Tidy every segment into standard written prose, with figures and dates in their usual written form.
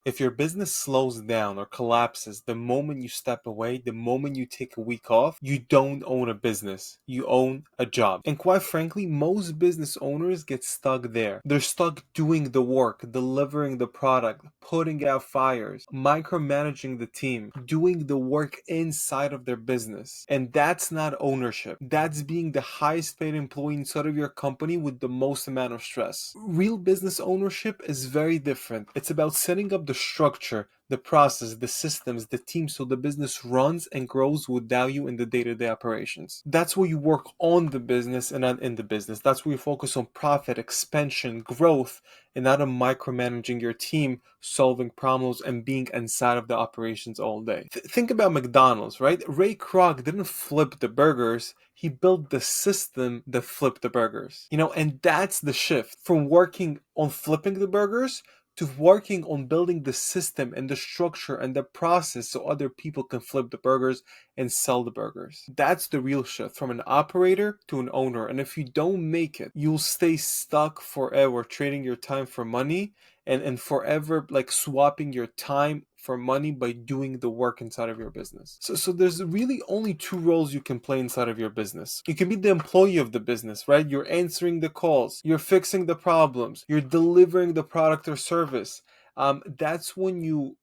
If your business slows down or collapses the moment you step away, the moment you take a week off, you don't own a business. You own a job. And quite frankly, most business owners get stuck there. They're stuck doing the work, delivering the product, putting out fires, micromanaging the team, doing the work inside of their business. And that's not ownership. That's being the highest paid employee inside of your company with the most amount of stress. Real business ownership is very different. It's about setting up the structure, the process, the systems, the team so the business runs and grows without you in the day-to-day operations. That's where you work on the business and not in the business. That's where you focus on profit, expansion, growth, and not on micromanaging your team, solving problems, and being inside of the operations all day. Think about McDonald's, right? Ray Kroc didn't flip the burgers. He built the system that flipped the burgers. And that's the shift from working on flipping the burgers to working on building the system and the structure and the process so other people can flip the burgers and sell the burgers. That's the real shift from an operator to an owner. And if you don't make it, you'll stay stuck forever trading your time for money and forever like swapping your time for money by doing the work inside of your business. So there's really only two roles you can play inside of your business. You can be the employee of the business, right? You're answering the calls, you're fixing the problems, you're delivering the product or service. That's when you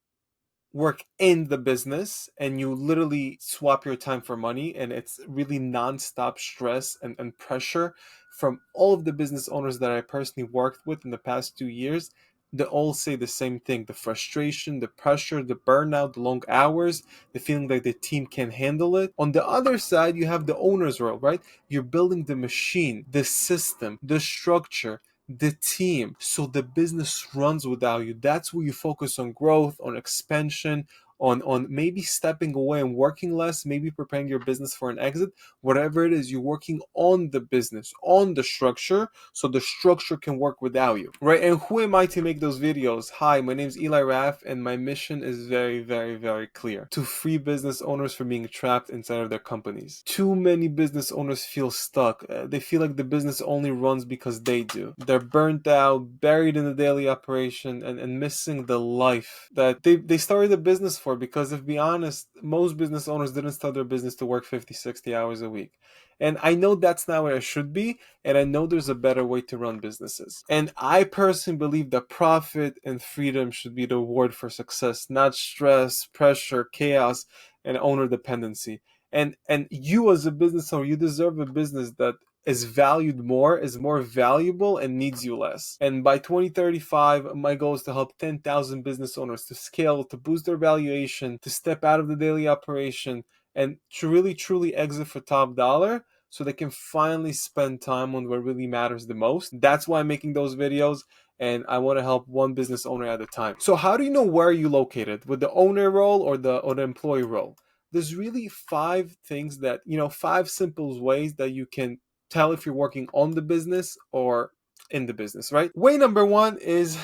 work in the business and you literally swap your time for money, and it's really non-stop stress and pressure from all of the business owners that I personally worked with in the past 2 years. They all say the same thing: the frustration, the pressure, the burnout, the long hours, the feeling like the team can't handle it. On the other side, you have the owner's role, right? You're building the machine, the system, the structure, the team, so the business runs without you. That's where you focus on growth, on expansion, on maybe stepping away and working less, maybe preparing your business for an exit. Whatever it is, you're working on the business, on the structure, so the structure can work without you, right? And who am I to make those videos? Hi, my name is Eli Raff, and my mission is very, very, very clear: to free business owners from being trapped inside of their companies. Too many business owners feel stuck. They feel like the business only runs because they do. They're burnt out, buried in the daily operation, and missing the life that they started a business for. Because if be honest, most business owners didn't start their business to work 50, 60 hours a week. And I know that's not where it should be, and I know there's a better way to run businesses. And I personally believe that profit and freedom should be the reward for success, not stress, pressure, chaos, and owner dependency. And you as a business owner, you deserve a business that is valued more, is more valuable, and needs you less. And by 2035, my goal is to help 10,000 business owners to scale, to boost their valuation, to step out of the daily operation, and to really truly exit for top dollar so they can finally spend time on what really matters the most. That's why I'm making those videos, and I want to help one business owner at a time. So how do you know where you're located, with the owner role or the employee role? There's really five things that, five simple ways that you can tell if you're working on the business or in the business, right? Way number one is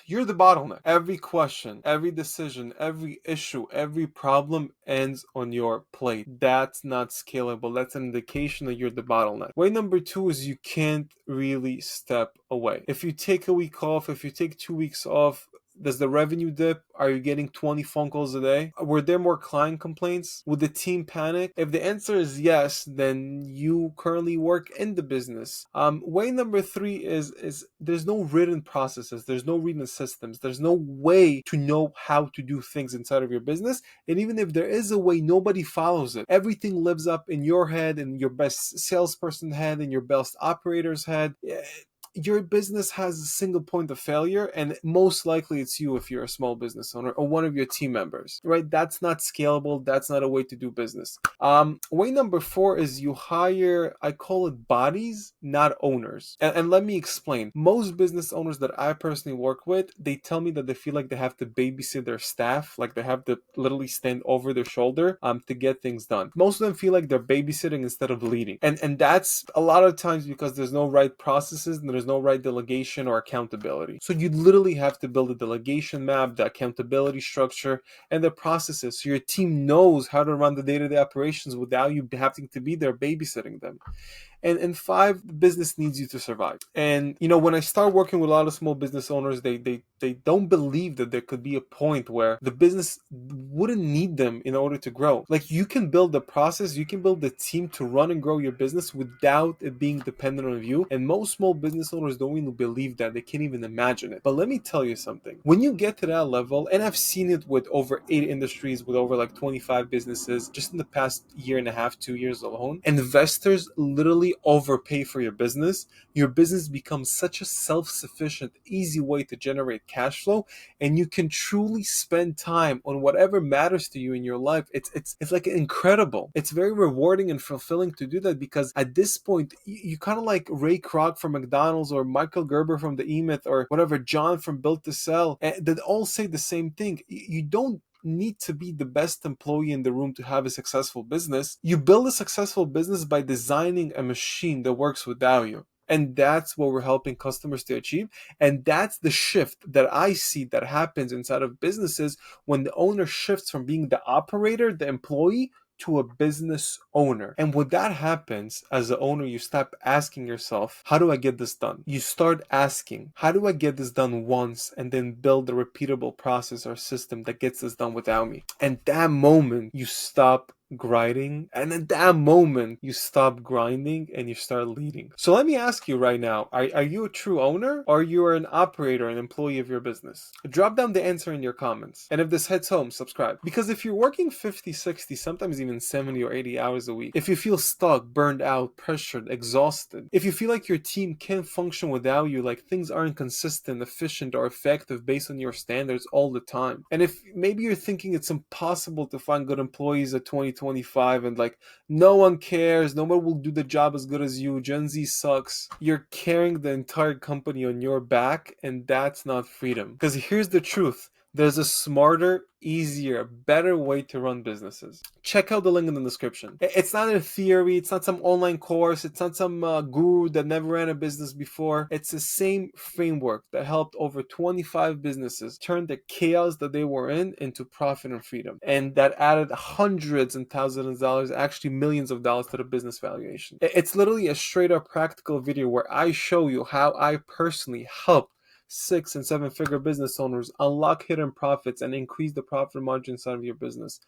you're the bottleneck. Every question, every decision, every issue, every problem ends on your plate. That's not scalable. That's an indication that you're the bottleneck. Way number two is you can't really step away. If you take a week off, if you take 2 weeks off, does the revenue dip? Are you getting 20 phone calls a day? Were there more client complaints? Would the team panic? If the answer is yes, then you currently work in the business. Way number three is there's no written processes, there's no written systems, there's no way to know how to do things inside of your business. And even if there is a way, nobody follows it. Everything lives up in your head, in your best salesperson head, in your best operator's head. Your business has a single point of failure, and most likely it's you if you're a small business owner or one of your team members, right? That's not scalable. That's not a way to do business. Way number four is you hire, I call it bodies, not owners. And let me explain. Most business owners that I personally work with, they tell me that they feel like they have to babysit their staff, like they have to literally stand over their shoulder to get things done. Most of them feel like they're babysitting instead of leading. And that's a lot of times because there's no right processes and there's no right delegation or accountability. So you literally have to build a delegation map, the accountability structure, and the processes so your team knows how to run the day-to-day operations without you having to be there babysitting them. and five, the business needs you to survive. And when I start working with a lot of small business owners, they don't believe that there could be a point where the business wouldn't need them in order to grow. Like, you can build the process, you can build the team to run and grow your business without it being dependent on you. And most small business owners don't even believe that. They can't even imagine it. But let me tell you something. When you get to that level, and I've seen it with over 8 industries, with over like 25 businesses, just in the past year and a half, 2 years alone, investors literally overpay for your business. Your business becomes such a self-sufficient, easy way to generate cash flow, and you can truly spend time on whatever matters to you in your life. It's like incredible. It's very rewarding and fulfilling to do that, because at this point you kind of like Ray Kroc from McDonald's, or Michael Gerber from the E-Myth, or whatever, John from Built to Sell, that all say the same thing. You don't need to be the best employee in the room to have a successful business. You build a successful business by designing a machine that works without you. And that's what we're helping customers to achieve. And that's the shift that I see that happens inside of businesses when the owner shifts from being the operator, the employee, to a business owner. And when that happens, as the owner, you stop asking yourself, how do I get this done? You start asking, how do I get this done once, and then build a repeatable process or system that gets this done without me. And that moment, you stop grinding, and in that moment you stop grinding and you start leading. So let me ask you right now, are you a true owner, or you are an operator, an employee of your business? Drop down the answer in your comments, and if this hits home, subscribe. Because if you're working 50, 60, sometimes even 70 or 80 hours a week, if you feel stuck, burned out, pressured, exhausted, if you feel like your team can't function without you, like things aren't consistent, efficient, or effective based on your standards all the time, and if maybe you're thinking it's impossible to find good employees at 2025, and like no one cares, no one will do the job as good as you, Gen Z sucks, you're carrying the entire company on your back, and that's not freedom. Because here's the truth: there's a smarter, easier, better way to run businesses. Check out the link in the description. It's not a theory, it's not some online course, it's not some guru that never ran a business before. It's the same framework that helped over 25 businesses turn the chaos that they were in into profit and freedom. And that added hundreds and thousands of dollars, actually millions of dollars, to the business valuation. It's literally a straight up practical video where I show you how I personally helped 6 and 7 figure business owners unlock hidden profits and increase the profit margin side of your business.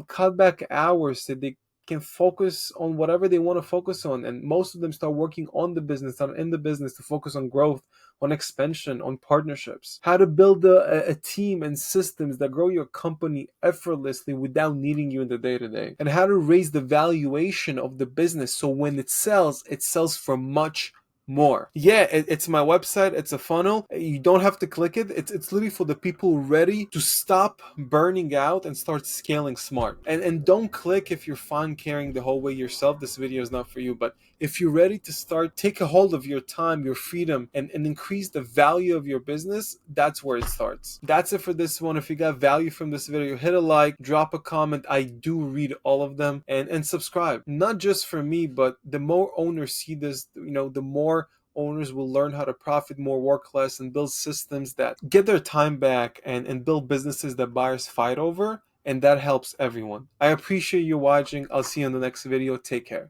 Cut back hours so they can focus on whatever they want to focus on, and most of them start working on the business, not in the business, to focus on growth, on expansion, on partnerships. How to build a team and systems that grow your company effortlessly without needing you in the day-to-day, and how to raise the valuation of the business so when it sells for much more. Yeah, it's my website. It's a funnel. You don't have to click it. It's literally for the people ready to stop burning out and start scaling smart. And don't click if you're fine carrying the whole way yourself. This video is not for you. But if you're ready to start, take a hold of your time, your freedom, and increase the value of your business, that's where it starts. That's it for this one. If you got value from this video, hit a like, drop a comment. I do read all of them, and subscribe. Not just for me, but the more owners see this, the more owners will learn how to profit more, work less, and build systems that get their time back, and build businesses that buyers fight over, and that helps everyone. I appreciate you watching. I'll see you in the next video. Take care.